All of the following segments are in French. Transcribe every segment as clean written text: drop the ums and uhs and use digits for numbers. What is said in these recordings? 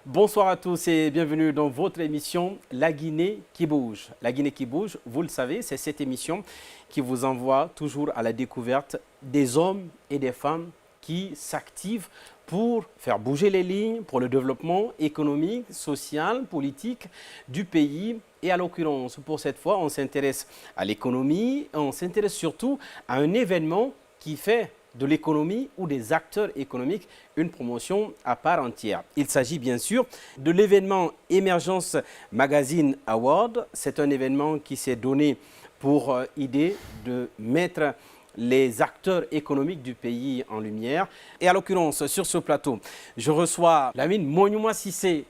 Bonsoir à tous et bienvenue dans votre émission La Guinée qui bouge. La Guinée qui bouge, vous le savez, c'est cette émission qui vous envoie toujours à la découverte des hommes et des femmes qui s'activent pour faire bouger les lignes pour le développement économique, social, politique du pays. Et à l'occurrence, pour cette fois, on s'intéresse à l'économie, on s'intéresse surtout à un événement qui fait de l'économie ou des acteurs économiques une promotion à part entière. Il s'agit bien sûr de l'événement Émergence Magazine Award. C'est un événement qui s'est donné pour idée de mettre les acteurs économiques du pays en lumière. Et à l'occurrence, sur ce plateau, je reçois Lamine Monyouma Sissé.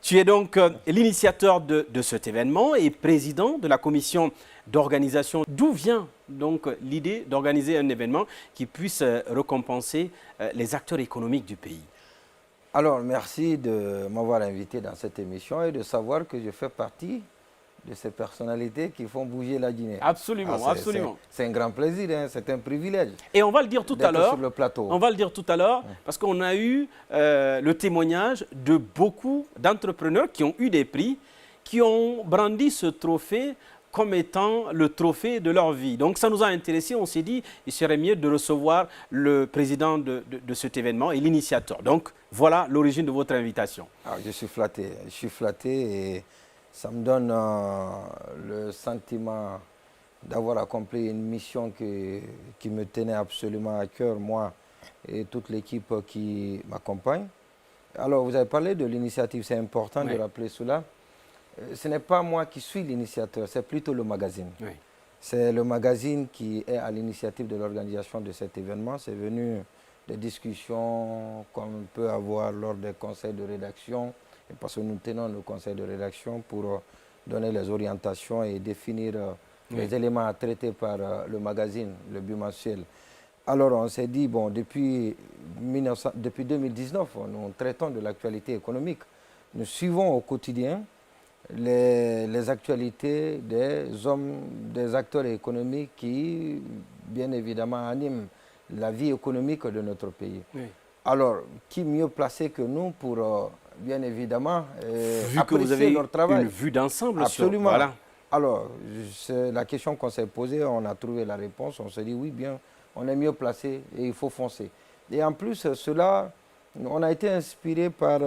Tu es donc l'initiateur de cet événement et président de la commission d'organisation. D'où vient donc l'idée d'organiser un événement qui puisse récompenser les acteurs économiques du pays? Alors, merci de m'avoir invité dans cette émission et de savoir que je fais partie de ces personnalités qui font bouger la Guinée. Absolument, absolument. C'est un grand plaisir, hein, c'est un privilège. Et on va le dire tout à l'heure. Sur le plateau. On va le dire tout à l'heure parce qu'on a eu le témoignage de beaucoup d'entrepreneurs qui ont eu des prix, qui ont brandi ce trophée comme étant le trophée de leur vie. Donc ça nous a intéressés, on s'est dit il serait mieux de recevoir le président de cet événement et l'initiateur. Donc voilà l'origine de votre invitation. Alors, je suis flatté et ça me donne le sentiment d'avoir accompli une mission qui me tenait absolument à cœur, moi et toute l'équipe qui m'accompagne. Alors vous avez parlé de l'initiative, c'est important de rappeler cela. Ce n'est pas moi qui suis l'initiateur, c'est plutôt le magazine. Oui. C'est le magazine qui est à l'initiative de l'organisation de cet événement. C'est venu des discussions qu'on peut avoir lors des conseils de rédaction, et parce que nous tenons le conseil de rédaction pour donner les orientations et définir les éléments à traiter par le magazine, le bimensuel. Alors on s'est dit, bon, depuis 2019, nous traitons de l'actualité économique. Nous suivons au quotidien les actualités des hommes, des acteurs économiques qui, bien évidemment, animent la vie économique de notre pays. Oui. Alors, qui mieux placé que nous pour, bien évidemment, vu que vous avez leur travail. Une vue d'ensemble. Absolument. Voilà. Alors, c'est la question qu'on s'est posée, on a trouvé la réponse, on s'est dit, oui, bien, on est mieux placé et il faut foncer. Et en plus, cela, on a été inspiré par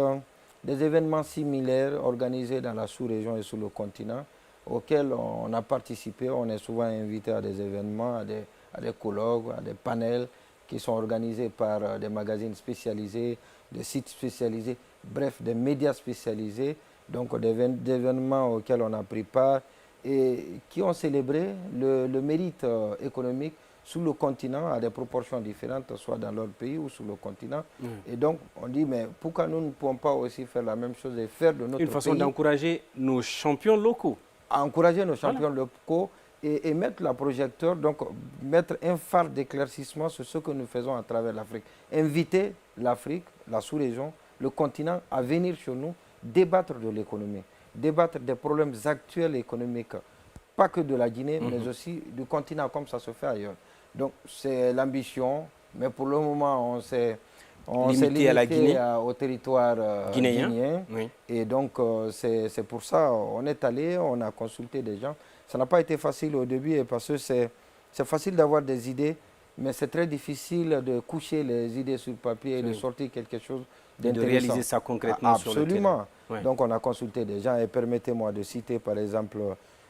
des événements similaires organisés dans la sous-région et sur le continent, auxquels on a participé. On est souvent invité à des événements, à des colloques, à des panels qui sont organisés par des magazines spécialisés, des sites spécialisés, bref, des médias spécialisés, donc des événements auxquels on a pris part et qui ont célébré le mérite économique sur le continent à des proportions différentes, soit dans leur pays ou sur le continent. Et donc, on dit, mais pourquoi nous ne pouvons pas aussi faire la même chose et faire de notre pays... Une façon d'encourager nos champions locaux. Encourager nos champions locaux et mettre la projecteur, donc mettre un phare d'éclaircissement sur ce que nous faisons à travers l'Afrique. Inviter l'Afrique, la sous-région, le continent à venir chez nous, débattre de l'économie, débattre des problèmes actuels économiques, pas que de la Guinée, mais aussi du continent comme ça se fait ailleurs. Donc c'est l'ambition, mais pour le moment on s'est limité à la Guinée, au territoire guinéen. Oui. Et donc c'est pour ça on est allé, on a consulté des gens. Ça n'a pas été facile au début parce que c'est facile d'avoir des idées, mais c'est très difficile de coucher les idées sur le papier et de sortir quelque chose d'intéressant. De réaliser ça concrètement sur le terrain. Absolument. Oui. Donc on a consulté des gens et permettez-moi de citer par exemple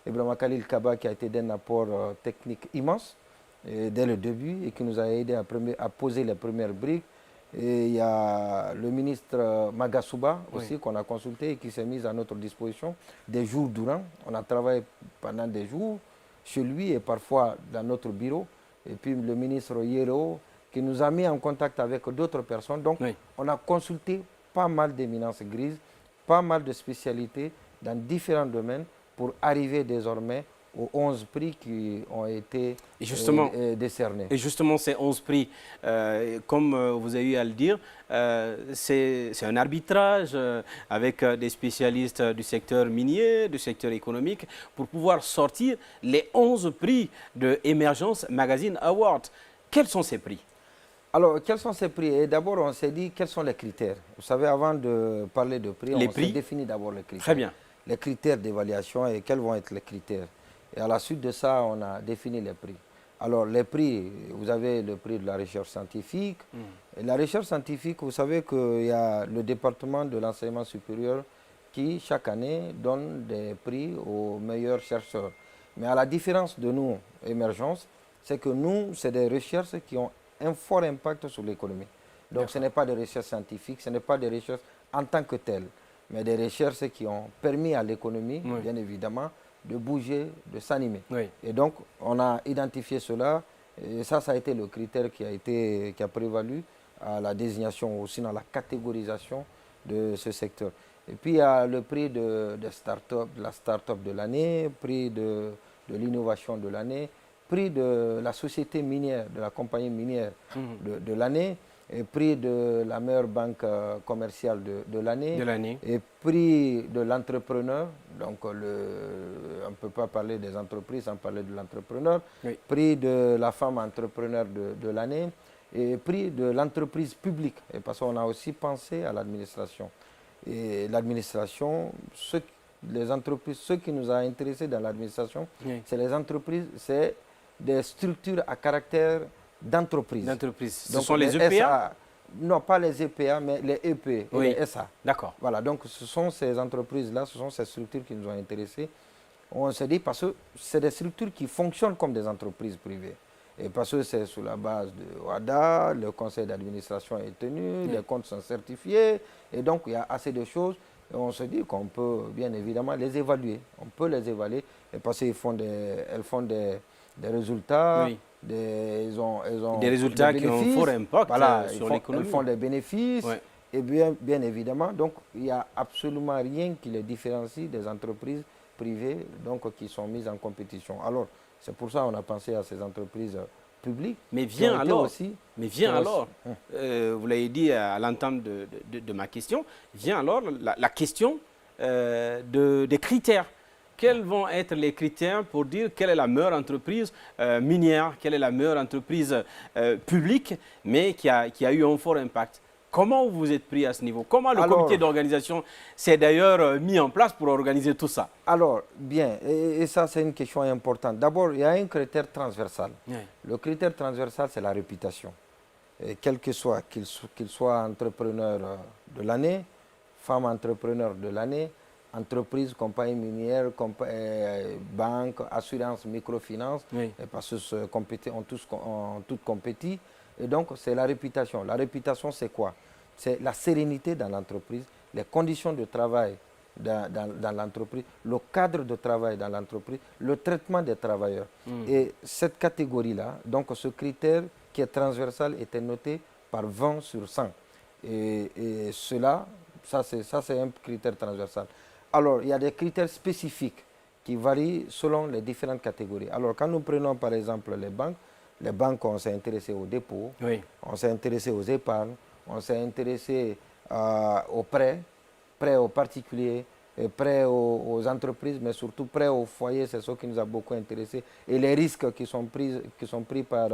Ibrahima Khalil Kaba qui a été d'un apport technique immense dès le début et qui nous a aidé à poser les premières briques. Et il y a le ministre Magasuba aussi qu'on a consulté et qui s'est mis à notre disposition des jours durant. On a travaillé pendant des jours chez lui et parfois dans notre bureau. Et puis le ministre Yero qui nous a mis en contact avec d'autres personnes. Donc on a consulté pas mal d'éminences grises, pas mal de spécialités dans différents domaines pour arriver désormais aux 11 prix qui ont été décernés. Et justement, ces 11 prix, comme vous avez eu à le dire, c'est un arbitrage avec des spécialistes du secteur minier, du secteur économique, pour pouvoir sortir les 11 prix de Émergence Magazine Award. Quels sont ces prix? Alors, quels sont ces prix? Et d'abord, on s'est dit quels sont les critères. Vous savez, avant de parler de prix, on s'est défini d'abord les critères. Très bien. Les critères d'évaluation et quels vont être les critères. Et à la suite de ça, on a défini les prix. Alors, les prix, vous avez le prix de la recherche scientifique. Et la recherche scientifique, vous savez qu'il y a le département de l'enseignement supérieur qui, chaque année, donne des prix aux meilleurs chercheurs. Mais à la différence de nous, Émergence, c'est que nous, c'est des recherches qui ont un fort impact sur l'économie. Donc, ce n'est pas des recherches scientifiques, ce n'est pas des recherches en tant que telles, mais des recherches qui ont permis à l'économie, bien évidemment, de bouger, de s'animer. Et donc, on a identifié cela, et ça a été le critère qui a prévalu à la désignation, aussi dans la catégorisation de ce secteur. Et puis, il y a le prix de la start-up de l'année, prix de l'innovation de l'année, prix de la société minière, de la compagnie minière de l'année, et prix de la meilleure banque commerciale de l'année, et prix de l'entrepreneur. Donc, on ne peut pas parler des entreprises sans parler de l'entrepreneur. Prix de la femme entrepreneur de l'année, et prix de l'entreprise publique. Et parce qu'on a aussi pensé à l'administration. Et l'administration, les entreprises, ce qui nous a intéressés dans l'administration, c'est les entreprises, c'est des structures à caractère d'entreprise. Ce sont les EPA SA, non, pas les EPA, mais les EP et les SA. D'accord. Voilà, donc ce sont ces entreprises-là, ce sont ces structures qui nous ont intéressés. On s'est dit parce que c'est des structures qui fonctionnent comme des entreprises privées. Et parce que c'est sous la base de WADA, le conseil d'administration est tenu, les comptes sont certifiés, et donc il y a assez de choses. Et on se dit qu'on peut bien évidemment les évaluer. On peut les évaluer, et parce qu'elles font des résultats, des résultats qui ont un fort impact sur l'économie. Elles font des bénéfices, et bien évidemment, donc il n'y a absolument rien qui les différencie des entreprises privées donc, qui sont mises en compétition. Alors, c'est pour ça qu'on a pensé à ces entreprises publiques. Mais viens alors, vous l'avez dit à l'entame de ma question, vient alors la question des critères. Quels vont être les critères pour dire quelle est la meilleure entreprise minière, quelle est la meilleure entreprise publique, mais qui a eu un fort impact? Comment vous êtes pris à ce niveau? Comment le comité d'organisation s'est d'ailleurs mis en place pour organiser tout ça? Alors, bien, et ça c'est une question importante. D'abord, il y a un critère transversal. Le critère transversal, c'est la réputation. Et quel que soit, qu'il soit entrepreneur de l'année, femme entrepreneur de l'année, entreprise, compagnie minière, banque, assurance, microfinance, parce que toutes compétit. Et donc, c'est la réputation. La réputation, c'est quoi? C'est la sérénité dans l'entreprise, les conditions de travail dans l'entreprise, le cadre de travail dans l'entreprise, le traitement des travailleurs. Et cette catégorie-là, donc ce critère qui est transversal, était noté par 20 sur 100. Et cela, ça c'est un critère transversal. Alors, il y a des critères spécifiques qui varient selon les différentes catégories. Alors, quand nous prenons par exemple les banques, on s'est intéressé aux dépôts, on s'est intéressé aux épargnes, on s'est intéressé aux prêts aux particuliers, et prêts aux entreprises, mais surtout prêts aux foyers, c'est ce qui nous a beaucoup intéressé. Et les risques qui sont pris par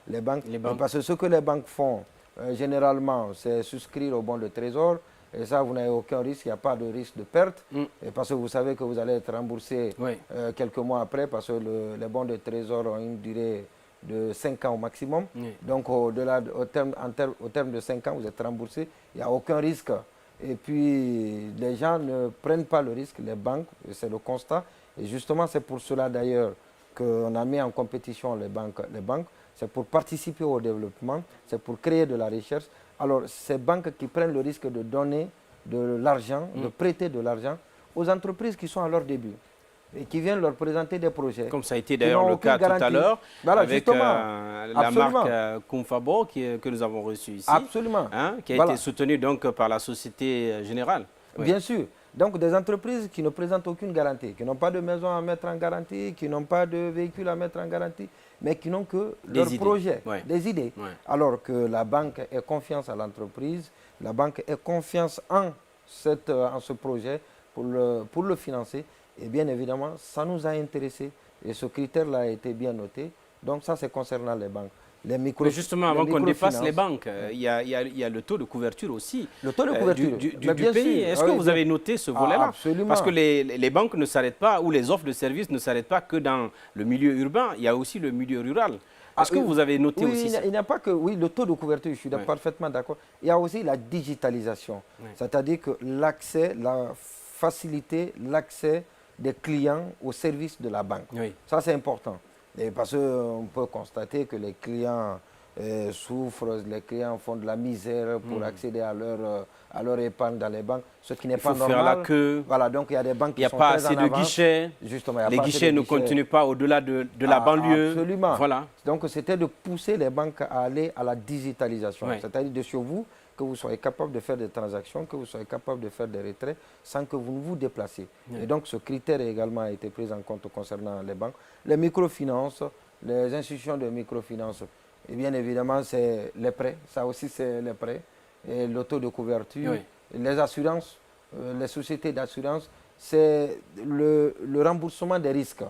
les banques. Parce que ce que les banques font, généralement, c'est souscrire au bon de trésor. Et ça, vous n'avez aucun risque, il n'y a pas de risque de perte. Et parce que vous savez que vous allez être remboursé quelques mois après, parce que les bons de trésor ont une durée de 5 ans au maximum. Donc, au terme de 5 ans, vous êtes remboursé. Il n'y a aucun risque. Et puis, les gens ne prennent pas le risque, les banques, c'est le constat. Et justement, c'est pour cela d'ailleurs qu'on a mis en compétition les banques. C'est pour participer au développement, c'est pour créer de la recherche. Alors, ces banques qui prennent le risque de donner de l'argent, de prêter de l'argent aux entreprises qui sont à leur début et qui viennent leur présenter des projets. Comme ça a été d'ailleurs le cas tout à l'heure avec la marque Kumfabo que nous avons reçue ici. Absolument. Qui a été soutenue donc par la Société Générale. Bien sûr. Donc des entreprises qui ne présentent aucune garantie, qui n'ont pas de maison à mettre en garantie, qui n'ont pas de véhicule à mettre en garantie, mais qui n'ont que leurs projets, des idées. Alors que la banque ait confiance à l'entreprise, la banque ait confiance en ce projet pour le financer. Et bien évidemment, ça nous a intéressés. Et ce critère-là a été bien noté. Donc ça, c'est concernant les banques. Mais justement, avant qu'on dépasse les banques, il y a le taux de couverture aussi le taux de couverture du pays. Est-ce que vous avez noté ce volet-là? Absolument. Parce que les banques ne s'arrêtent pas, ou les offres de services ne s'arrêtent pas que dans le milieu urbain, il y a aussi le milieu rural. Est-ce que vous avez noté aussi ça? Il n'y a pas que le taux de couverture, je suis parfaitement d'accord. Il y a aussi la digitalisation, c'est-à-dire que l'accès, la facilité, l'accès des clients au service de la banque. Ça, c'est important. Et parce qu'on peut constater que les clients souffrent, les clients font de la misère pour accéder à leur épargne dans les banques, ce qui n'est pas normal. Il faut faire la queue. Voilà, donc il y a des banques qui sont très en avance. Il n'y a pas assez de guichets. Justement, les guichets ne continuent pas au-delà de la banlieue. Absolument. Voilà. Donc c'était de pousser les banques à aller à la digitalisation. C'est-à-dire de chez vous, que vous soyez capable de faire des transactions, que vous soyez capable de faire des retraits sans que vous ne vous déplacez. Et donc ce critère également a été pris en compte concernant les banques. Les microfinances, les institutions de microfinance, et bien évidemment c'est les prêts, ça aussi c'est les prêts, et le taux de couverture, les assurances, les sociétés d'assurance, c'est le remboursement des risques.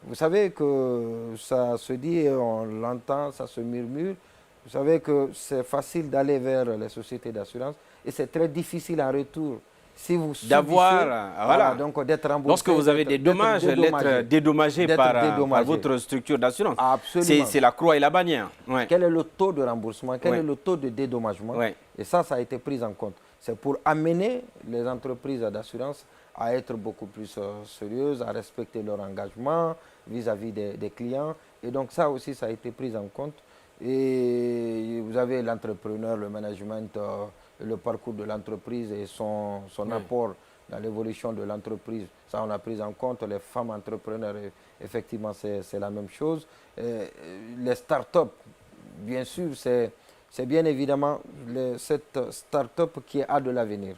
Vous savez que ça se dit, on l'entend, ça se murmure. Vous savez que c'est facile d'aller vers les sociétés d'assurance et c'est très difficile en retour. Si vous d'avoir, donc d'être remboursé. Lorsque vous avez des dommages, d'être dédommagé par votre structure d'assurance. Absolument. C'est la croix et la bannière. Quel est le taux de remboursement? Quel est le taux de dédommagement? Et ça a été pris en compte. C'est pour amener les entreprises d'assurance à être beaucoup plus sérieuses, à respecter leur engagement vis-à-vis des clients. Et donc ça aussi, ça a été pris en compte. Et vous avez l'entrepreneur, le management, le parcours de l'entreprise et son apport dans l'évolution de l'entreprise. Ça, on a pris en compte. Les femmes entrepreneurs, effectivement, c'est la même chose. Les start-up, bien sûr, c'est bien évidemment cette start-up qui a de l'avenir.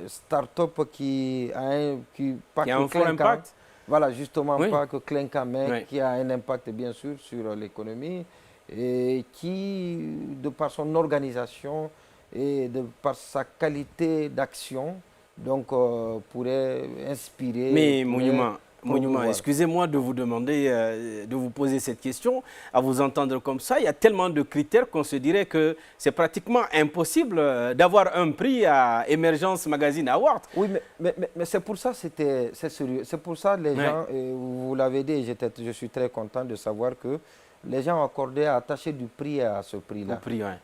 Start-up qui a un fort impact. Voilà, justement, pas que clinquant, mais qui a un impact, bien sûr, sur l'économie. Et qui, de par son organisation et de par sa qualité d'action, donc pourrait inspirer. Mais Monument, excusez-moi de vous demander, de vous poser cette question. À vous entendre comme ça, il y a tellement de critères qu'on se dirait que c'est pratiquement impossible d'avoir un prix à Emergence Magazine Award. Oui, mais c'est pour ça c'est sérieux. C'est pour ça les gens, et vous l'avez dit, je suis très content de savoir que les gens ont accordé, attaché du prix à ce prix-là.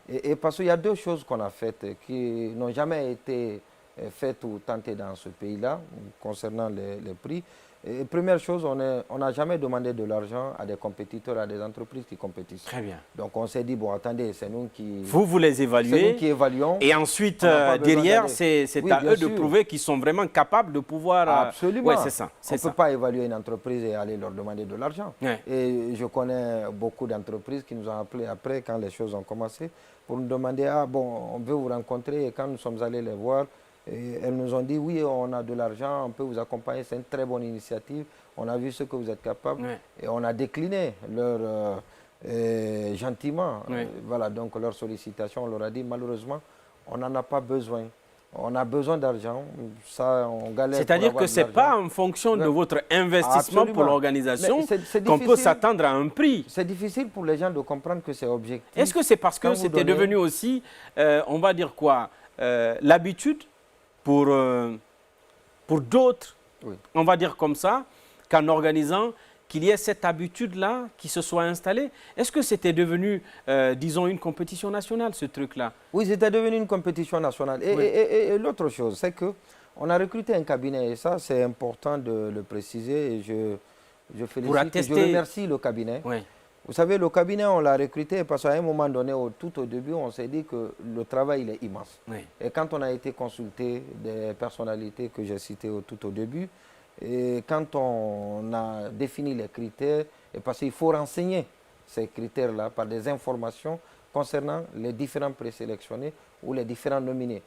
Et parce qu'il y a deux choses qu'on a faites qui n'ont jamais été faites ou tentées dans ce pays-là concernant les prix. Et première chose, on n'a jamais demandé de l'argent à des compétiteurs, à des entreprises qui compétissent. Très bien. Donc on s'est dit, bon attendez, c'est nous qui... Vous les évaluez. C'est nous qui évaluons. Et ensuite, derrière, c'est à eux de prouver qu'ils sont vraiment capables de pouvoir... Absolument. Oui, c'est ça. On ne peut pas évaluer une entreprise et aller leur demander de l'argent. Et je connais beaucoup d'entreprises qui nous ont appelés après, quand les choses ont commencé, pour nous demander, ah bon, on veut vous rencontrer. Et quand nous sommes allés les voir, et elles nous ont dit, oui, on a de l'argent, on peut vous accompagner, c'est une très bonne initiative, on a vu ce que vous êtes capable, et on a décliné leur, gentiment, voilà, donc leur sollicitation, on leur a dit, malheureusement, on n'en a pas besoin. On a besoin d'argent, ça on galère. C'est-à-dire que ce n'est pas en fonction de votre investissement pour l'organisation qu'on peut s'attendre à un prix. C'est difficile pour les gens de comprendre que c'est objectif. Est-ce que c'est parce que c'était devenu aussi, on va dire quoi, l'habitude pour d'autres, on va dire comme ça, qu'en organisant, qu'il y ait cette habitude-là qui se soit installée? Est-ce que c'était devenu, disons, une compétition nationale, ce truc-là? Oui, c'était devenu une compétition nationale. Et l'autre chose, c'est qu'on a recruté un cabinet, et ça, c'est important de le préciser, et je félicite, je remercie le cabinet. Vous savez, le cabinet, on l'a recruté parce qu'à un moment donné, tout au début, on s'est dit que le travail, il est immense. Et quand on a été consulté des personnalités que j'ai citées tout au début, et quand on a défini les critères, et parce qu'il faut renseigner ces critères-là par des informations concernant les différents présélectionnés ou les différents nominés.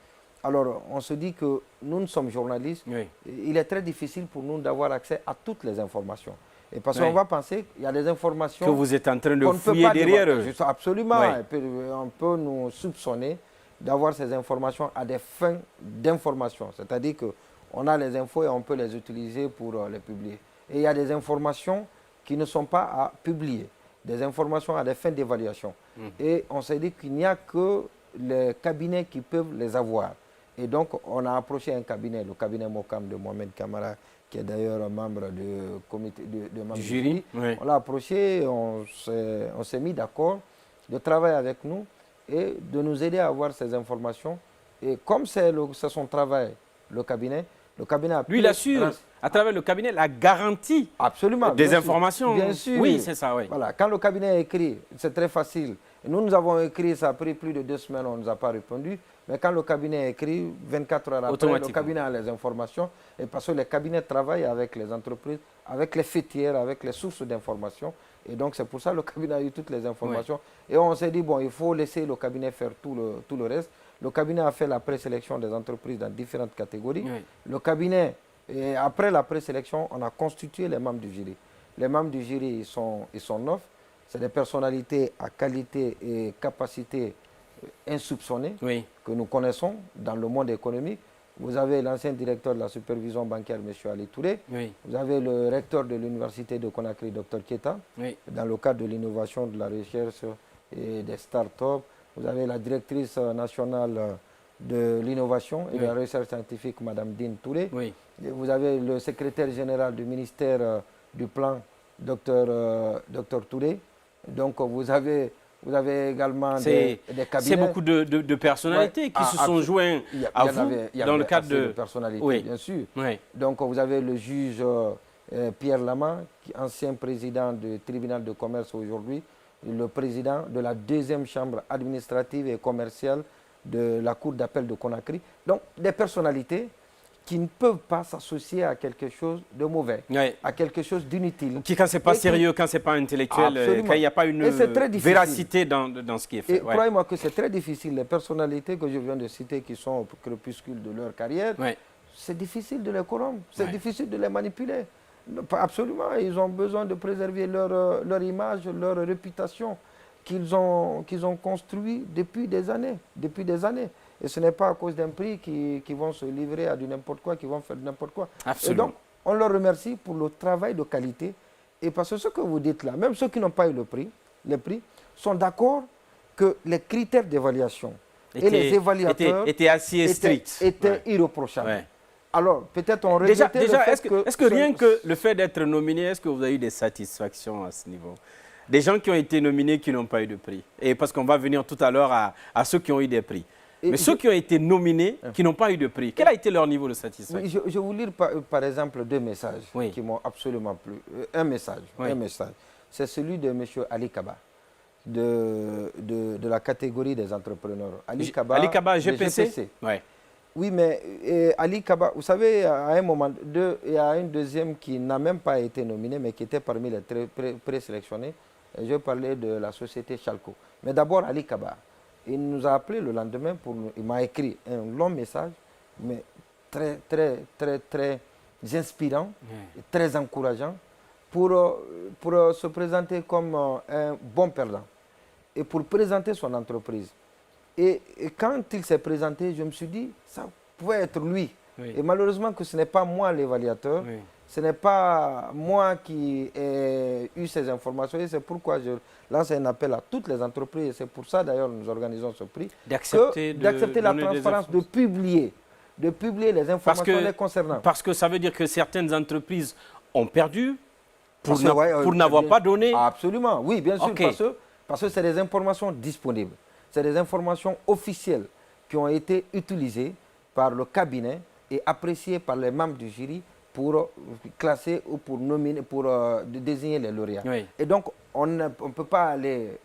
Alors, on se dit que nous sommes journalistes, il est très difficile pour nous d'avoir accès à toutes les informations. Et parce qu'on va penser qu'il y a des informations... Que vous êtes en train de fouiller derrière eux. Absolument. On peut nous soupçonner d'avoir ces informations à des fins d'information. C'est-à-dire qu'on a les infos et on peut les utiliser pour les publier. Et il y a des informations qui ne sont pas à publier. des informations à des fins d'évaluation. Et on s'est dit qu'il n'y a que les cabinets qui peuvent les avoir. Et donc, on a approché un cabinet, le cabinet Mokam de Mohamed Kamara, qui est d'ailleurs un membre du comité membre du jury. Oui. On l'a approché, on s'est mis d'accord de travailler avec nous et de nous aider à avoir ces informations. Et comme c'est son travail, le cabinet a lui, il assure, à travers le cabinet, la garantie absolument, des informations. Bien sûr. Oui, c'est ça, oui. Voilà. Quand le cabinet écrit, c'est très facile. Nous avons écrit, ça a pris plus de 2 semaines, on ne nous a pas répondu. Mais quand le cabinet écrit, 24 heures après, le cabinet a les informations. Et parce que les cabinets travaillent avec les entreprises, avec les fêtières, avec les sources d'informations. Et donc, c'est pour ça que le cabinet a eu toutes les informations. Oui. Et on s'est dit, bon, il faut laisser le cabinet faire tout le reste. Le cabinet a fait la présélection des entreprises dans différentes catégories. Oui. Le cabinet, et après la présélection, on a constitué les membres du jury. Les membres du jury, ils sont 9. C'est des personnalités à qualité et capacité insoupçonnées que nous connaissons dans le monde économique. Vous avez l'ancien directeur de la supervision bancaire, M. Ali Touré. Oui. Vous avez le recteur de l'université de Conakry, Dr Keita, dans le cadre de l'innovation, de la recherche et des start-up. Vous avez la directrice nationale de l'innovation et de la recherche scientifique, Mme Dine Touré. Oui. Vous avez le secrétaire général du ministère du Plan, Dr Touré. Donc, vous avez également des cabinets. C'est beaucoup de personnalités qui se sont joints à vous dans le cadre de personnalités, bien sûr. Oui. Donc, vous avez le juge Pierre Lama, ancien président du tribunal de commerce aujourd'hui, le président de la 2e chambre administrative et commerciale de la cour d'appel de Conakry. Donc, des personnalités qui ne peuvent pas s'associer à quelque chose de mauvais, à quelque chose d'inutile. Qui, quand ce n'est pas sérieux, quand ce n'est pas intellectuel, quand il n'y a pas une véracité dans ce qui est fait. Et croyez-moi que c'est très difficile. Les personnalités que je viens de citer, qui sont au crépuscule de leur carrière, c'est difficile de les corrompre, c'est difficile de les manipuler. Absolument, ils ont besoin de préserver leur image, leur réputation qu'ils ont construit depuis des années. Et ce n'est pas à cause d'un prix qui vont se livrer à du n'importe quoi, qui vont faire n'importe quoi. Absolument. Et donc, on leur remercie pour le travail de qualité. Et parce que ce que vous dites là, même ceux qui n'ont pas eu les prix sont d'accord que les critères d'évaluation et les évaluateurs étaient assez stricts. Étaient irréprochables. Ouais. Alors, peut-être on déjà est-ce que rien que le fait d'être nominé, est-ce que vous avez eu des satisfactions à ce niveau? Des gens qui ont été nominés qui n'ont pas eu de prix. Et parce qu'on va venir tout à l'heure à ceux qui ont eu des prix. Mais ceux qui ont été nominés, qui n'ont pas eu de prix, quel a été leur niveau de satisfaction? Je vais vous lire par exemple 2 messages qui m'ont absolument plu. Un message. C'est celui de M. Ali Kaba, de la catégorie des entrepreneurs. Ali Kaba, GPC. Oui, mais Ali Kaba, vous savez, à un moment, il y a un deuxième qui n'a même pas été nominé, mais qui était parmi les présélectionnés. Je parlais de la société Chalco. Mais d'abord, Ali Kaba. Il nous a appelé le lendemain, il m'a écrit un long message, mais très, très, très, très inspirant, et très encourageant, pour se présenter comme un bon perdant et pour présenter son entreprise. Et quand il s'est présenté, je me suis dit, ça pouvait être lui. Et malheureusement que ce n'est pas moi l'évaluateur, ce n'est pas moi qui ai eu ces informations. Et c'est pourquoi je lance un appel à toutes les entreprises. Et c'est pour ça d'ailleurs nous organisons ce prix. D'accepter la transparence, de publier les informations les concernant. Parce que ça veut dire que certaines entreprises ont perdu pour n'avoir pas donné. Absolument, oui, bien sûr, parce que c'est des informations disponibles. C'est des informations officielles qui ont été utilisées par le cabinet et appréciées par les membres du jury pour classer ou pour nominer, pour désigner les lauréats. Et donc, on ne peut pas aller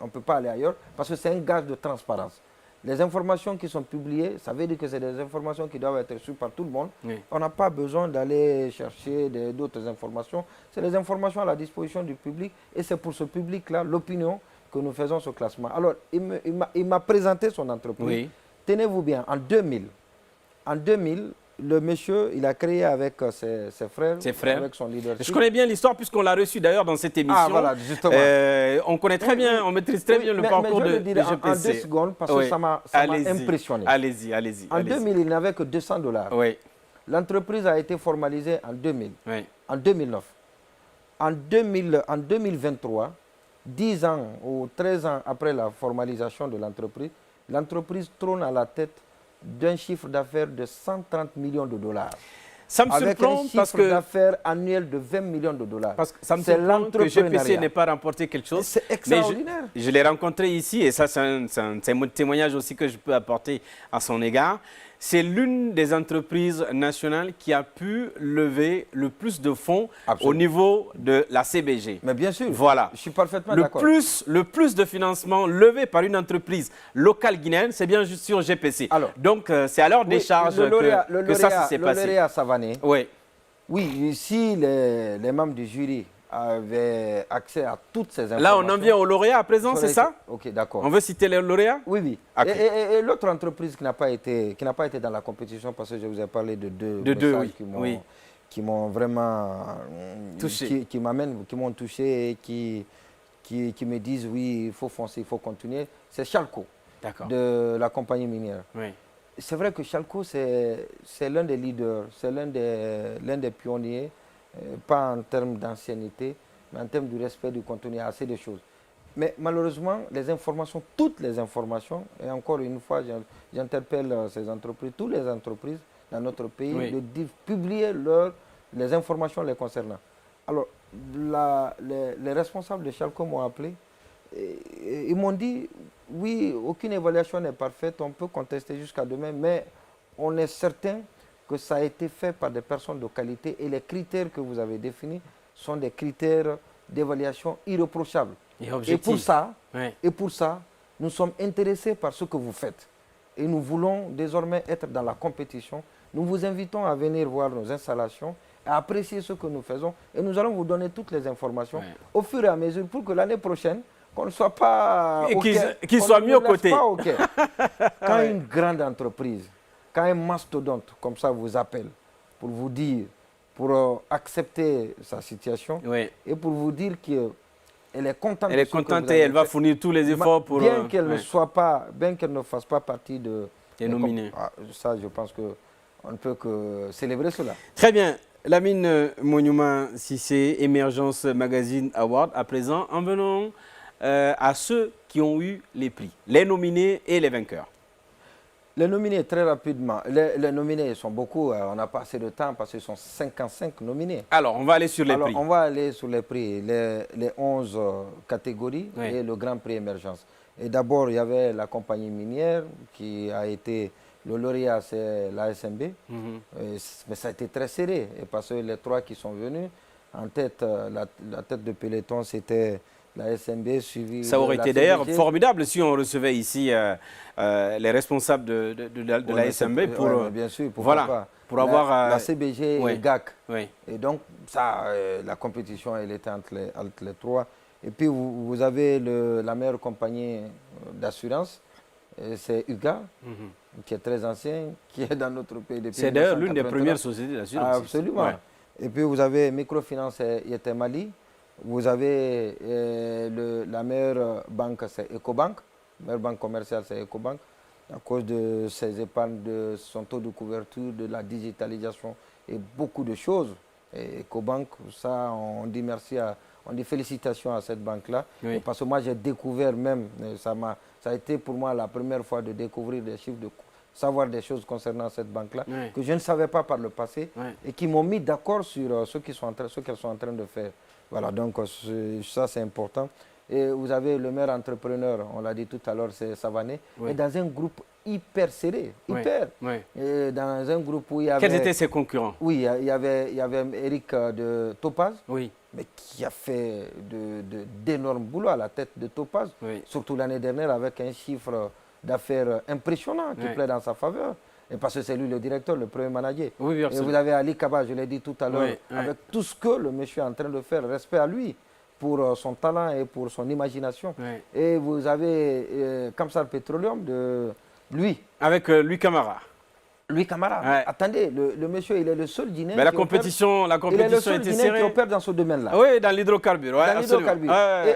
ailleurs parce que c'est un gage de transparence. Les informations qui sont publiées, ça veut dire que c'est des informations qui doivent être suivies par tout le monde. On n'a pas besoin d'aller chercher d'autres informations. C'est des informations à la disposition du public et c'est pour ce public-là, l'opinion, que nous faisons ce classement. Alors, il m'a présenté son entreprise. Tenez-vous bien, en 2000, le monsieur, il a créé avec ses frères, avec son leadership. Je connais bien l'histoire puisqu'on l'a reçu d'ailleurs dans cette émission. Ah voilà, justement. On connaît très bien, on maîtrise très bien le parcours de GPC. En 2 secondes, parce que ça m'a impressionné. Allez-y. En 2000, il n'avait que $200. L'entreprise a été formalisée en 2000, en 2009. En 2023, 10 ans ou 13 ans après la formalisation de l'entreprise trône à la tête d'un chiffre d'affaires de 130 millions de dollars. Ça me avec surprend un parce chiffre que d'affaires annuel de 20 millions de dollars. Parce que ça me surprend que GPC n'ait pas remporté quelque chose. C'est extraordinaire. Je l'ai rencontré ici et ça, c'est un témoignage aussi que je peux apporter à son égard. C'est l'une des entreprises nationales qui a pu lever le plus de fonds au niveau de la CBG. Mais bien sûr, voilà. Je suis parfaitement d'accord. Le plus de financement levé par une entreprise locale guinéenne, c'est bien juste sur GPC. Alors, donc, c'est à leur décharge que ça s'est passé. Le lauréat Savané, oui, si les membres du jury avaient accès à toutes ces informations... Là, on en vient au lauréat à présent, c'est ça? Ok, d'accord. On veut citer le lauréat? Oui, oui. Okay. Et l'autre entreprise qui n'a pas été dans la compétition, parce que je vous ai parlé de deux messages qui m'ont vraiment touché, qui m'ont touché et qui me disent oui, il faut foncer, il faut continuer, c'est Chalco, de la compagnie minière. Oui. C'est vrai que Chalco, c'est l'un des leaders, c'est l'un des pionniers, pas en termes d'ancienneté, mais en termes du respect du contenu, il y a assez de choses. Mais malheureusement, les informations, toutes les informations, et encore une fois, j'interpelle ces entreprises, toutes les entreprises dans notre pays, de publier les informations les concernant. Alors, les responsables de Chalco m'ont appelé, et ils m'ont dit, oui, aucune évaluation n'est parfaite, on peut contester jusqu'à demain, mais on est certain que ça a été fait par des personnes de qualité et les critères que vous avez définis sont des critères d'évaluation irréprochables. Et pour ça, nous sommes intéressés par ce que vous faites. Et nous voulons désormais être dans la compétition. Nous vous invitons à venir voir nos installations, à apprécier ce que nous faisons. Et nous allons vous donner toutes les informations au fur et à mesure pour que l'année prochaine, qu'on ne soit pas... Qu'ils soient mis aux côtés. Quand une grande entreprise, quand un mastodonte comme ça vous appelle pour vous dire, pour accepter sa situation et pour vous dire qu'elle est contente. Elle est contente et elle va fournir tous les efforts pour... Bien qu'elle ne fasse pas partie des nominés. Ça, je pense qu'on ne peut que célébrer cela. Très bien. Lamine Monument Cissé, Émergence Magazine Award. À présent, en venant à ceux qui ont eu les prix, les nominés et les vainqueurs. Les nominés, très rapidement. Les nominés sont beaucoup. On n'a pas assez de temps parce qu'ils sont 55 nominés. Alors, on va aller sur les prix. On va aller sur les prix, les 11 catégories et le Grand Prix Émergence. Et d'abord, il y avait la compagnie minière qui a été... Le lauréat, c'est l'ASMB. Mais ça a été très serré. Et parce que les trois qui sont venus, en tête, la tête de peloton, c'était... La SMB suivi. Ça aurait été d'ailleurs formidable si on recevait ici les responsables de la SMB pour, bien sûr, pour avoir la CBG et GAC. Et donc, ça, la compétition, elle était entre les trois. Et puis, vous avez la meilleure compagnie d'assurance, c'est UGA, qui est très ancien, qui est dans notre pays depuis 1989. C'est d'ailleurs l'une des premières sociétés d'assurance. Absolument. Et puis, vous avez Microfinance et Mali. Vous avez la meilleure banque, c'est Ecobank. La meilleure banque commerciale, c'est Ecobank. À cause de ses épargnes, de son taux de couverture, de la digitalisation et beaucoup de choses. Et Ecobank, ça, on dit merci, on dit félicitations à cette banque-là. Parce que moi, j'ai découvert même, ça a été pour moi la première fois de découvrir des chiffres, de savoir des choses concernant cette banque-là, que je ne savais pas par le passé, et qui m'ont mis d'accord sur ce qu'elles sont en train de faire. Voilà, donc ça c'est important. Et vous avez le meilleur entrepreneur, on l'a dit tout à l'heure, c'est Savané, et dans un groupe hyper serré, Et dans un groupe où il y avait... Quels étaient ses concurrents? Oui, il y avait Eric de Topaz, mais qui a fait d'énormes boulots à la tête de Topaz, surtout l'année dernière avec un chiffre d'affaires impressionnant qui plaît dans sa faveur. Et parce que c'est lui le directeur, le premier manager. Et vous avez Ali Kaba, je l'ai dit tout à l'heure, avec tout ce que le monsieur est en train de faire, respect à lui pour son talent et pour son imagination. Et vous avez Kamsar Petroleum de lui. Avec Louis Camara. Louis Camara. Attendez, le monsieur, il est le seul Guinéen. Mais la compétition était serrée. Qui opère dans ce domaine-là. Oui, dans l'hydrocarbure.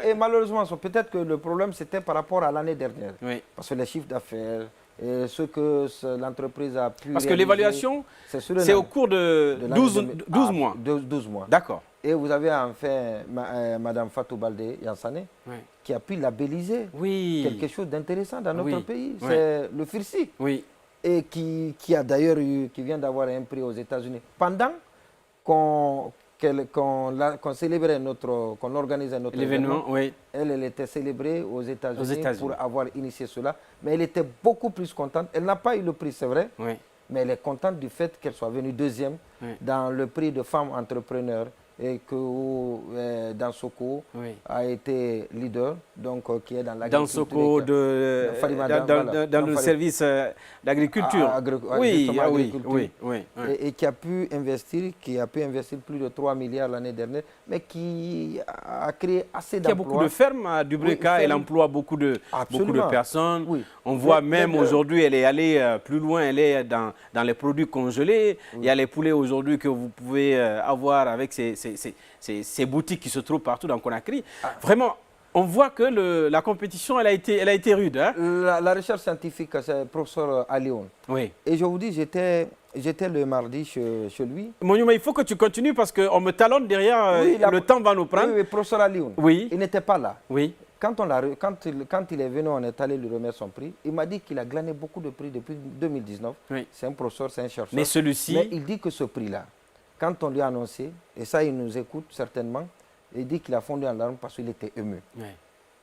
Et malheureusement, peut-être que le problème, c'était par rapport à l'année dernière. Parce que les chiffres d'affaires Et ce que l'entreprise a pu Parce que l'évaluation, c'est au cours de 12 mois. 12 mois. D'accord. Et vous avez enfin Madame Fatou Baldé Yansane, Oui. qui a pu labelliser quelque chose d'intéressant dans notre pays. Oui. C'est le FIRSI. Oui. Et qui a d'ailleurs qui vient d'avoir un prix aux États-Unis. Pendant qu'on célébrait qu'on organisait notre événement, oui. elle était célébrée aux États-Unis pour avoir initié cela. Mais elle était beaucoup plus contente. Elle n'a pas eu le prix, c'est vrai, oui. mais elle est contente du fait qu'elle soit venue deuxième dans le prix de femmes entrepreneurs et que Dansoko a été leader, donc qui est dans l'agriculture. Dansoko dans le service d'agriculture. Oui. Et qui a pu investir, plus de 3 milliards l'année dernière, mais qui a créé assez d'emplois. Il y a beaucoup de fermes à Dubreka, elle emploie beaucoup de personnes. Oui. On voit même aujourd'hui, elle est allée plus loin, elle est dans les produits congelés. Il y a les poulets aujourd'hui que vous pouvez avoir avec ces boutiques qui se trouvent partout dans Conakry. Vraiment, on voit que la compétition, elle a été rude. Hein? La recherche scientifique, c'est le professeur Alioun. Oui. Et je vous dis, j'étais le mardi chez lui. Monima, il faut que tu continues parce qu'on me talonne derrière, le temps va nous prendre. Oui, professeur Alioun. Oui. Il n'était pas là. Oui. Quand il est venu, on est allé lui remettre son prix. Il m'a dit qu'il a glané beaucoup de prix depuis 2019. Oui. C'est un professeur, c'est un chercheur. Mais celui-ci... Mais il dit que ce prix-là, quand on lui a annoncé, et ça il nous écoute certainement, il dit qu'il a fondu en larmes parce qu'il était ému. Oui.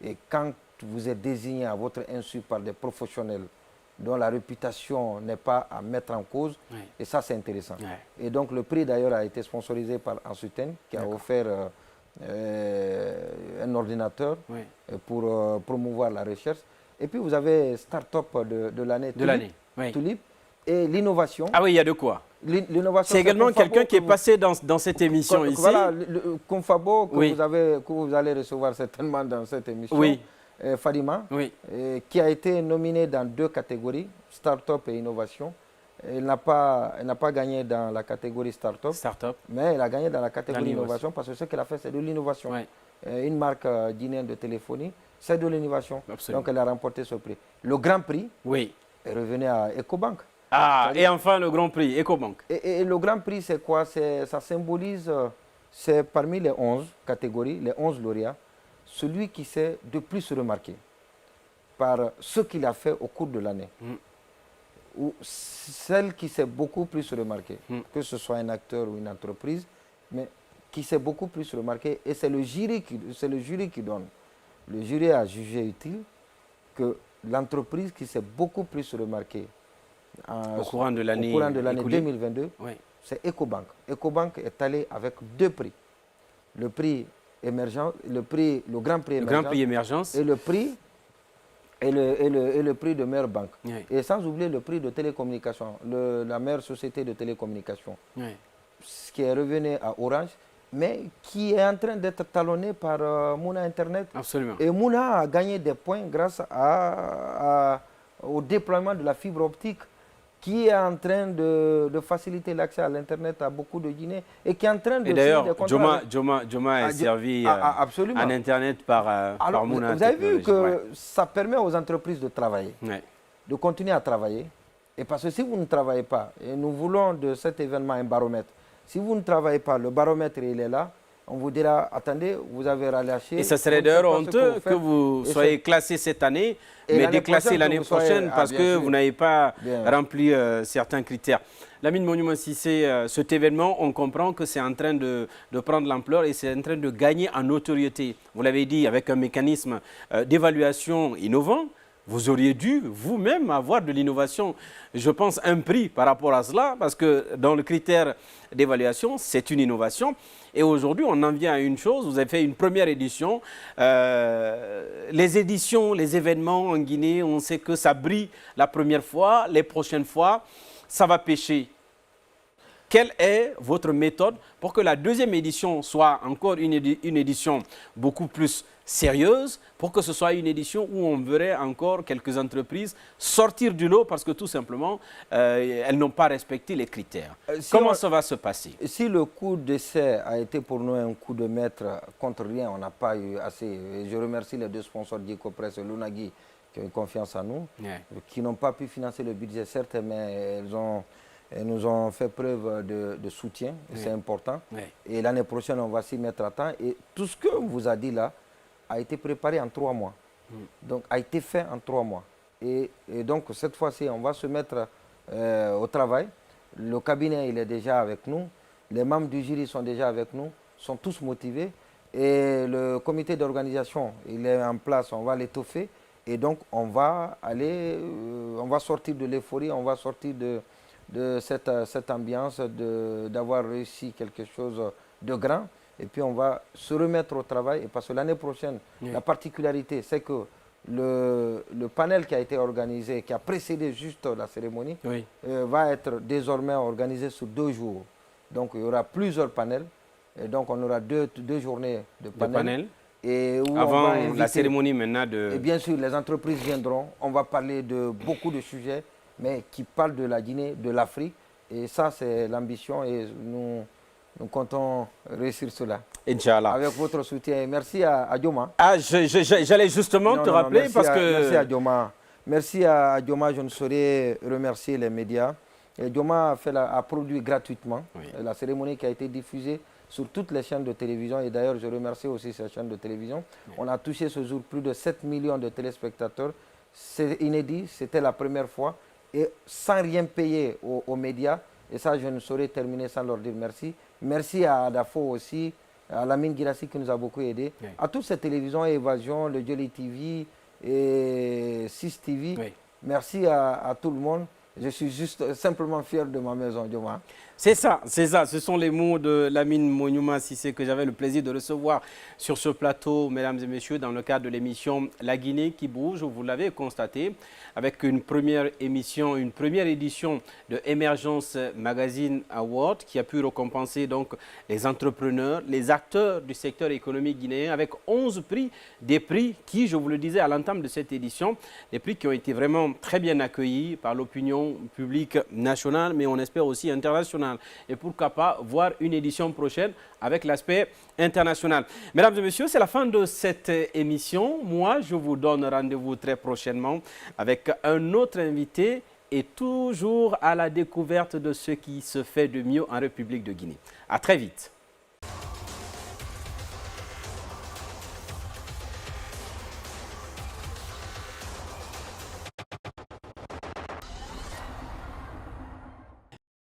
Et quand vous êtes désigné à votre insu par des professionnels dont la réputation n'est pas à mettre en cause, et ça c'est intéressant. Et donc le prix d'ailleurs a été sponsorisé par Ansuten, qui a offert un ordinateur pour promouvoir la recherche. Et puis vous avez Start-up de l'année, Tulip, et l'innovation. Ah oui, il y a de quoi. C'est également quelqu'un qui est passé dans cette émission ici. Voilà, le Confabo que vous allez recevoir certainement dans cette émission. Oui. Fadima, qui a été nominé dans 2 catégories, Start-up et Innovation. Elle n'a pas gagné dans la catégorie Start-up, mais elle a gagné dans la catégorie Innovation parce que ce qu'elle a fait, c'est de l'innovation. Une marque guinéenne de téléphonie, c'est de l'innovation. Donc elle a remporté ce prix. Le Grand Prix est revenu à Ecobank. Et enfin le Grand Prix, Ecobank. Et le Grand Prix, c'est quoi? Ça symbolise, c'est parmi les 11 catégories, les 11 lauréats, celui qui s'est de plus remarqué par ce qu'il a fait au cours de l'année. Ou celle qui s'est beaucoup plus remarquée, que ce soit un acteur ou une entreprise, mais qui s'est beaucoup plus remarqué. Et c'est le jury qui donne. Le jury a jugé utile que l'entreprise qui s'est beaucoup plus remarquée au courant de l'année 2022, c'est Ecobank. Ecobank est allé avec 2 prix. Le prix émergent, le Grand Prix émergence, et le prix de meilleure banque. Et sans oublier le prix de télécommunication, la meilleure société de télécommunication, ce qui est revenu à Orange, mais qui est en train d'être talonné par Mouna Internet. Absolument. Et Mouna a gagné des points grâce au déploiement de la fibre optique, qui est en train de faciliter l'accès à l'Internet à beaucoup de Guinéens et qui est en train de... Et d'ailleurs, Joma est servi en Internet par Mouna. Vous avez vu que ça permet aux entreprises de travailler, de continuer à travailler. Et parce que si vous ne travaillez pas, et nous voulons de cet événement un baromètre, si vous ne travaillez pas, le baromètre il est là, on vous dira, attendez, vous avez relâché. Et ça serait d'ailleurs honteux que vous soyez classé cette année, mais déclassé l'année prochaine parce que vous n'avez pas rempli certains critères. Lamine Monument Cissé, cet événement, on comprend que c'est en train de prendre l'ampleur et c'est en train de gagner en notoriété. Vous l'avez dit, avec un mécanisme d'évaluation innovant. Vous auriez dû vous-même avoir de l'innovation, je pense, un prix par rapport à cela, parce que dans le critère d'évaluation, c'est une innovation. Et aujourd'hui, on en vient à une chose, vous avez fait une première édition. Les éditions, les événements en Guinée, on sait que ça brille la première fois, les prochaines fois, ça va pêcher. Quelle est votre méthode pour que la deuxième édition soit encore une édition beaucoup plus sérieuse, pour que ce soit une édition où on verrait encore quelques entreprises sortir du lot parce que tout simplement, elles n'ont pas respecté les critères. Comment ça va se passer? Si le coup d'essai a été pour nous un coup de maître contre rien, on n'a pas eu assez. Et je remercie les 2 sponsors d'Ecopress et Lunagi qui ont eu confiance en nous, Ouais. qui n'ont pas pu financer le budget, certes, mais elles nous ont fait preuve de soutien, et Oui. c'est important. Oui. Et l'année prochaine, on va s'y mettre à temps. Et tout ce qu'on vous a dit là a été préparé en 3 mois. Donc, a été fait en 3 mois. Et donc, cette fois-ci, on va se mettre au travail. Le cabinet, il est déjà avec nous. Les membres du jury sont déjà avec nous, sont tous motivés. Et le comité d'organisation, il est en place, on va l'étoffer. Et donc, on va aller, on va sortir de l'euphorie, on va sortir de cette ambiance d'avoir réussi quelque chose de grand. Et puis, on va se remettre au travail. Et parce que l'année prochaine, Oui. la particularité, c'est que le panel qui a été organisé, qui a précédé juste la cérémonie, Oui. va être désormais organisé sur 2 jours. Donc, il y aura plusieurs panels. Et donc, on aura deux journées de De panel. panel. Et où on va Avant la inviter- cérémonie maintenant de... Et bien sûr, les entreprises viendront. On va parler de beaucoup de sujets, mais qui parlent de la Guinée, de l'Afrique. Et ça, c'est l'ambition et nous comptons réussir cela. Inch'Allah. Avec votre soutien. Merci à Dioma. Ah, j'allais justement te rappeler merci parce Merci à que... Dioma. Merci à Dioma. Je ne saurais remercier les médias. Et Dioma a produit gratuitement Oui. la cérémonie qui a été diffusée sur toutes les chaînes de télévision. Et d'ailleurs, je remercie aussi ces chaînes de télévision. Oui. On a touché ce jour plus de 7 millions de téléspectateurs. C'est inédit, c'était la première fois. Et sans rien payer aux médias. Et ça, je ne saurais terminer sans leur dire merci. Merci à Adafo aussi, à Lamine Girassi qui nous a beaucoup aidé. Oui. À toutes ces télévisions, Évasion, le Jolly TV et 6 TV. Oui. Merci à tout le monde. Je suis juste simplement fier de ma maison, Dioma. C'est ça, c'est ça. Ce sont les mots de Lamine Monyouma Sissé que j'avais le plaisir de recevoir sur ce plateau, mesdames et messieurs, dans le cadre de l'émission La Guinée qui bouge. Vous l'avez constaté, avec une première émission, une première édition de Emergence Magazine Award qui a pu récompenser donc les entrepreneurs, les acteurs du secteur économique guinéen avec 11 prix, des prix qui, je vous le disais à l'entame de cette édition, des prix qui ont été vraiment très bien accueillis par l'opinion publique nationale, mais on espère aussi internationale. Et pourquoi pas voir une édition prochaine avec l'aspect international. Mesdames et messieurs, c'est la fin de cette émission. Moi, je vous donne rendez-vous très prochainement avec un autre invité et toujours à la découverte de ce qui se fait de mieux en République de Guinée. À très vite.